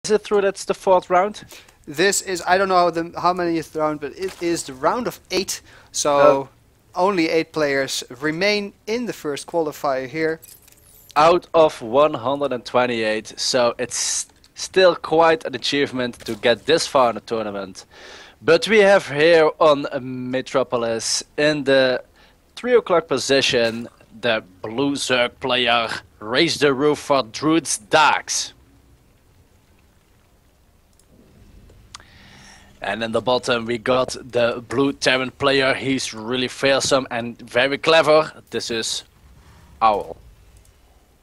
Is it true that's the 4th round? This is, I don't know how many is the round, but it is the round of 8. So only 8 players remain in the first qualifier here. Out of 128, so it's still quite an achievement to get this far in the tournament. But we have here on Metropolis in the 3 o'clock position the blue Zerg player Raise the Roof for Druid's Daax. And in the bottom we got the blue Terran player. He's really fearsome and very clever. This is Owl.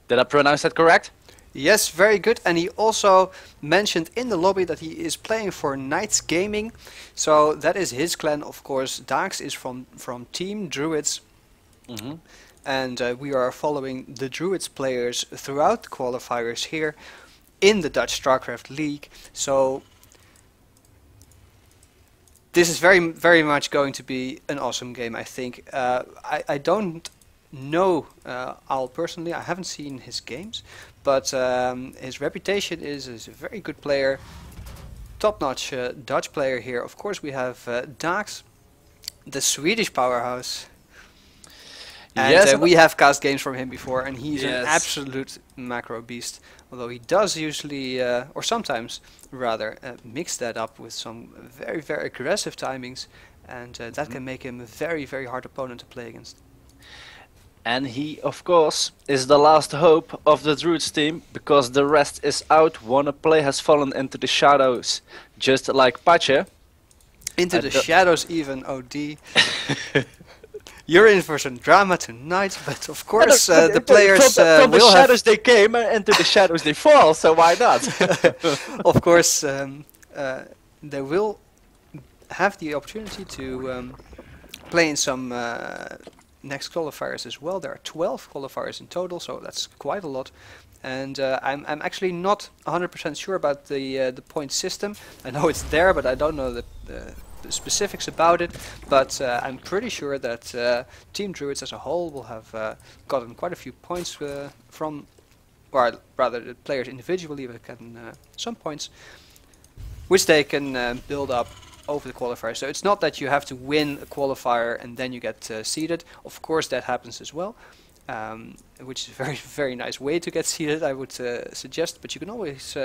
Did I pronounce that correct? Yes, very good. And he also mentioned in the lobby that he is playing for Knights Gaming. So that is his clan, of course. Daax is from Team Druids. And we are following the Druids players throughout the qualifiers here in the Dutch StarCraft League. So this is very much going to be an awesome game, I think. I don't know Al personally. I haven't seen his games, but his reputation is a very good player, top-notch Dutch player here. Of course, we have Daax, the Swedish powerhouse, and yes, we have cast games from him before, and he's yes, an absolute macro beast. Although he does usually, or sometimes rather, mix that up with some very aggressive timings, and that can make him a very hard opponent to play against. And he, of course, is the last hope of the Druids team, because the rest is out. One player has fallen into the shadows, just like Pache. Into the shadows even, OD. You're in for some drama tonight, but of course the players from the will shadows they came, and into the shadows they fall, so why not? Of course, they will have the opportunity to play in some next qualifiers as well. There are 12 qualifiers in total, so that's quite a lot. And I'm actually not 100% sure about the point system. I know it's there, but I don't know the specifics about it. But I'm pretty sure that Team Druids as a whole will have gotten quite a few points from, or rather the players individually have gotten some points, which they can build up over the qualifier. So it's not that you have to win a qualifier and then you get seeded. Of course that happens as well, which is a very nice way to get seeded, I would suggest. But you can always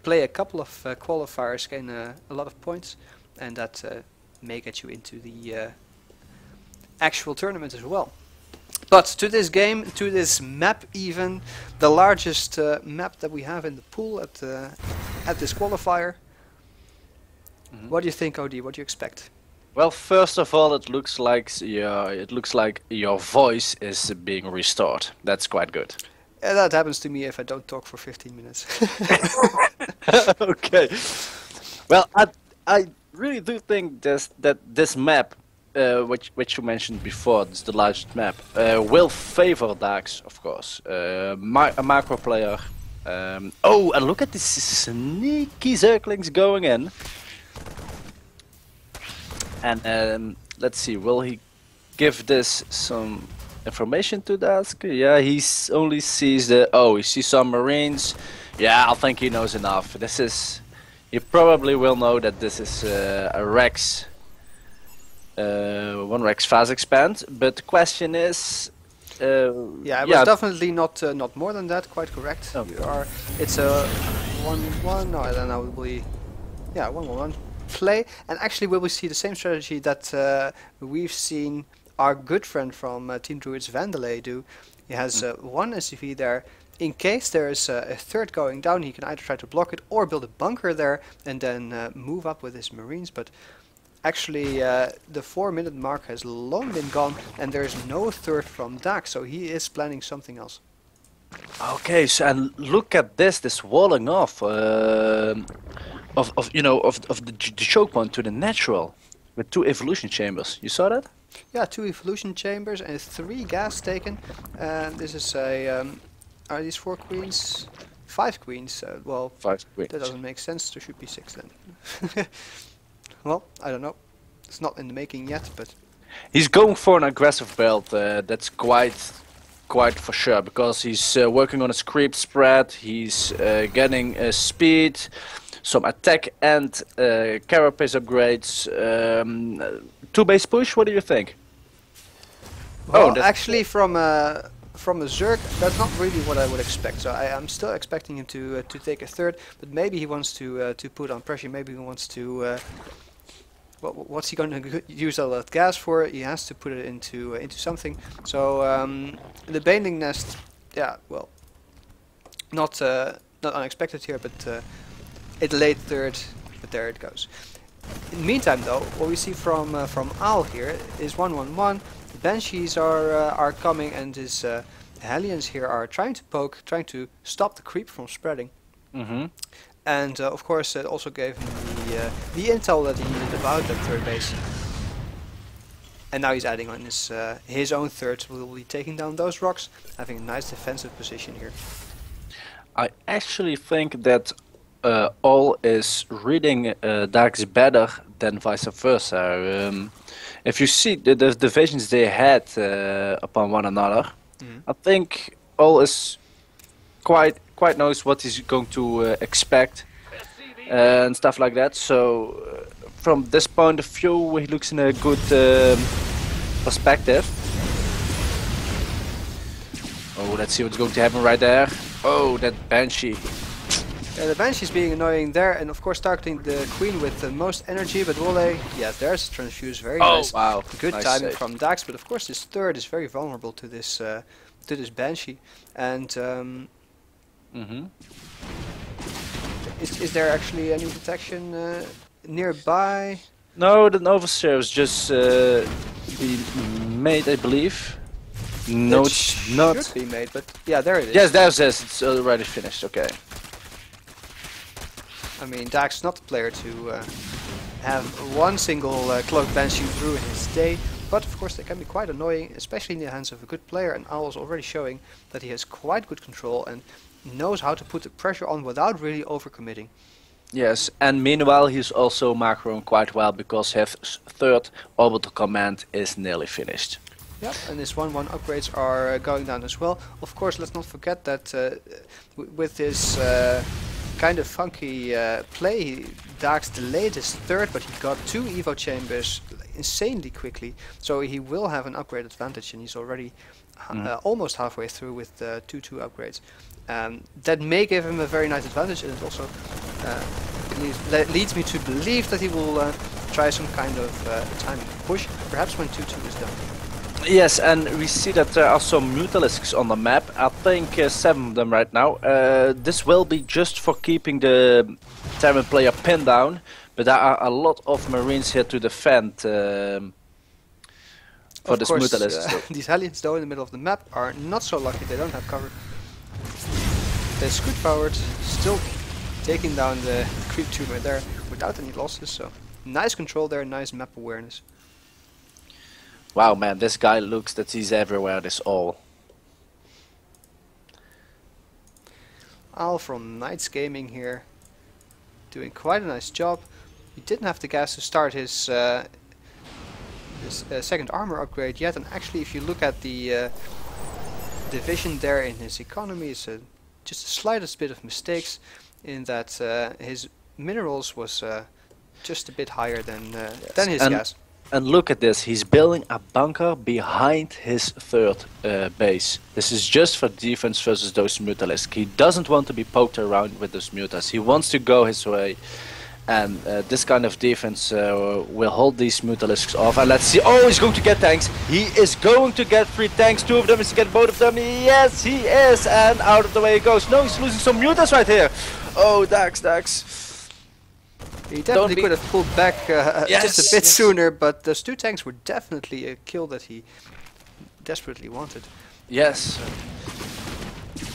play a couple of qualifiers, gain a lot of points, and that may get you into the actual tournament as well. But to this game, to this map even, the largest map that we have in the pool at this qualifier. What do you think, OD? What do you expect? Well, first of all, it looks like your voice is being restored. That's quite good. Yeah, that happens to me if I don't talk for 15 minutes. Okay. Well, I really do think that this map, which you mentioned before, this is the largest map, will favor Daax, of course. A macro player. Oh, and look at these sneaky Zerglings going in. And let's see, will he give this some information to Daax? Yeah, he only sees he sees some Marines. Yeah, I think he knows enough. This is, you probably will know that this is a Rex, one Rex fast expand. But the question is, yeah, it was definitely not more than that. Quite correct. Okay. It's a 1-1. No, I don't know. Will be, yeah, 1-1 play. And actually, will we see the same strategy that we've seen our good friend from Team Druids Vandelay do? He has one SCV there. In case there is a third going down, he can either try to block it or build a bunker there and then move up with his Marines. But actually, the 4-minute mark has long been gone, and there is no third from Daax, so he is planning something else. Okay, so and look at this walling off of the choke point to the natural with 2 evolution chambers. You saw that? Yeah, 2 evolution chambers and 3 gas taken. This is a are these 4 queens? 5 queens. Well, 5 queens. That doesn't make sense. There should be 6 then. Well, I don't know. It's not in the making yet, but he's going for an aggressive build. That's quite quite for sure, because he's working on his creep spread, he's getting speed, some attack and carapace upgrades. 2 base push, what do you think? Well, that's actually, from a Zerg, that's not really what I would expect. So I'm still expecting him to take a third, but maybe he wants to put on pressure. Maybe he wants to. What's he going to use all that gas for? He has to put it into something. So the Baneling Nest, yeah, well, not unexpected here, but it laid third, but there it goes. In the meantime, though, what we see from Aal here is 1-1-1. The Banshees are coming, and his Hellions here are trying to poke, trying to stop the creep from spreading. Mm-hmm. And of course, it also gave him the intel that he needed about that third base. And now he's adding on his own third, so we'll be taking down those rocks, having a nice defensive position here. I actually think that All is reading Daax better than vice versa. If you see the divisions they had upon one another, I think All is quite knows what he's going to expect and stuff like that. So from this point of view, he looks in a good perspective. Oh, let's see what's going to happen right there. Oh, that Banshee. Yeah, the Banshee's being annoying there, and of course targeting the Queen with the most energy, but will they? Yeah, there's a transfuse, very nice. Wow, Good nice timing save. from Daax, but of course this third is very vulnerable to this Banshee. And is there actually any protection nearby? No, the Nova Serves just been made, I believe. No, it's not. Should be made, but yeah, there it is. Yes, there's this. It's already finished. Okay. I mean, Daax is not the player to have one single cloaked Banshee through in his day, but of course they can be quite annoying, especially in the hands of a good player, and Aal is already showing that he has quite good control and knows how to put the pressure on without really overcommitting. Yes, and meanwhile he's also macroing quite well because his third orbital command is nearly finished. Yep, and his 1-1 upgrades are going down as well. Of course, let's not forget that with this kind of funky play, Daax delayed his third, but he got 2 Evo chambers insanely quickly, so he will have an upgrade advantage, and he's already almost halfway through with 2-2 upgrades. That may give him a very nice advantage, and it also leads me to believe that he will try some kind of timing push, perhaps when 2-2 is done. Yes, and we see that there are some Mutalisks on the map. I think 7 of them right now. This will be just for keeping the Terran player pinned down, but there are a lot of Marines here to defend for of this course, Mutalisk. these Hellions, though, in the middle of the map are not so lucky. They don't have cover. They're scoot powered, still taking down the creep tumor there without any losses. So nice control there, nice map awareness. Wow, man, this guy looks that he's everywhere, this All. Aal from Knights Gaming here, doing quite a nice job. He didn't have the gas to start his second armor upgrade yet, and actually if you look at the division there in his economy, it's just the slightest bit of mistakes in that his minerals was just a bit higher than his gas. And look at this, he's building a bunker behind his third base. This is just for defense versus those Mutalisks. He doesn't want to be poked around with those Mutas. He wants to go his way. And this kind of defense will hold these Mutalisks off. And let's see, oh, he's going to get tanks. He is going to get 3 tanks. 2 of them is to get both of them. Yes, he is. And out of the way he goes. No, he's losing some Mutas right here. Oh, Daax. He definitely could have pulled back just a bit sooner, but those 2 tanks were definitely a kill that he desperately wanted. Yes.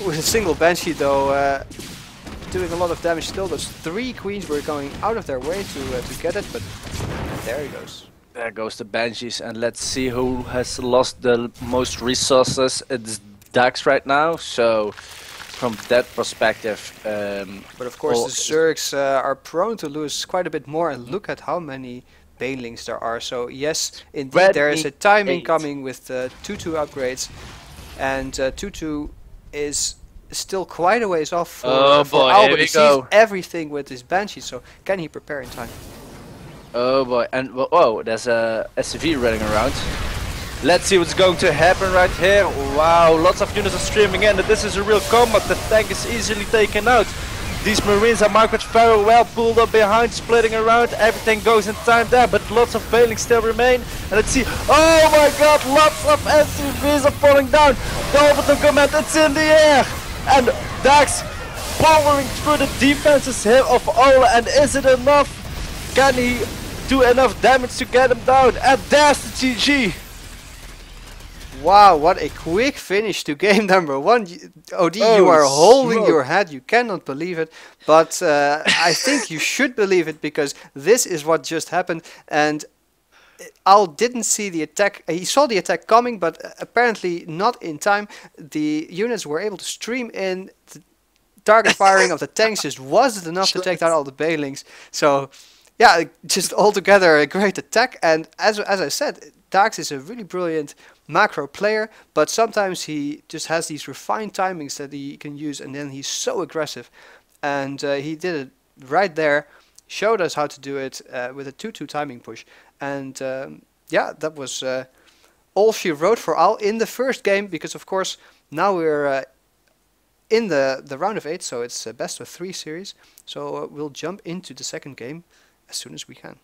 With a single Banshee though, doing a lot of damage still. Those 3 queens were going out of their way to get it, but there he goes. There goes the Banshees, and let's see who has lost the most resources. It's Daax right now, so from that perspective. But of course the Zergs are prone to lose quite a bit more, and look at how many Banelings there are. So yes, indeed there is a timing coming with 2-2 upgrades. and 2-2 is still quite a ways off for, Oh for boy, Al, here but we he sees go. everything with his Banshee, so can he prepare in time? Oh boy, and whoa, there's a SCV running around. Let's see what's going to happen right here. Wow, lots of units are streaming in, and this is a real combat. The tank is easily taken out. These Marines are marked very well, pulled up behind, splitting around. Everything goes in time there, but lots of Bailings still remain. And let's see. Oh my god, lots of SCVs are falling down. The orbital command, it's in the air. And Daax powering through the defenses here of Ola. And is it enough? Can he do enough damage to get him down? And there's the GG. Wow, what a quick finish to game number 1. OD, Oh, you are holding smoke. your head, you cannot believe it, but I think you should believe it, because this is what just happened, and Al didn't see the attack. He saw the attack coming, but apparently not in time. The units were able to stream in. The target firing of the tanks just wasn't enough to take down all the Bailings. So, yeah, just altogether a great attack, and as I said, Daax is a really brilliant macro player, but sometimes he just has these refined timings that he can use, and then he's so aggressive. And he did it right there, showed us how to do it with a 2-2 timing push. And yeah, that was all she wrote for Al in the first game, because of course now we're in the round of 8, so it's a best of 3 series. So we'll jump into the second game as soon as we can.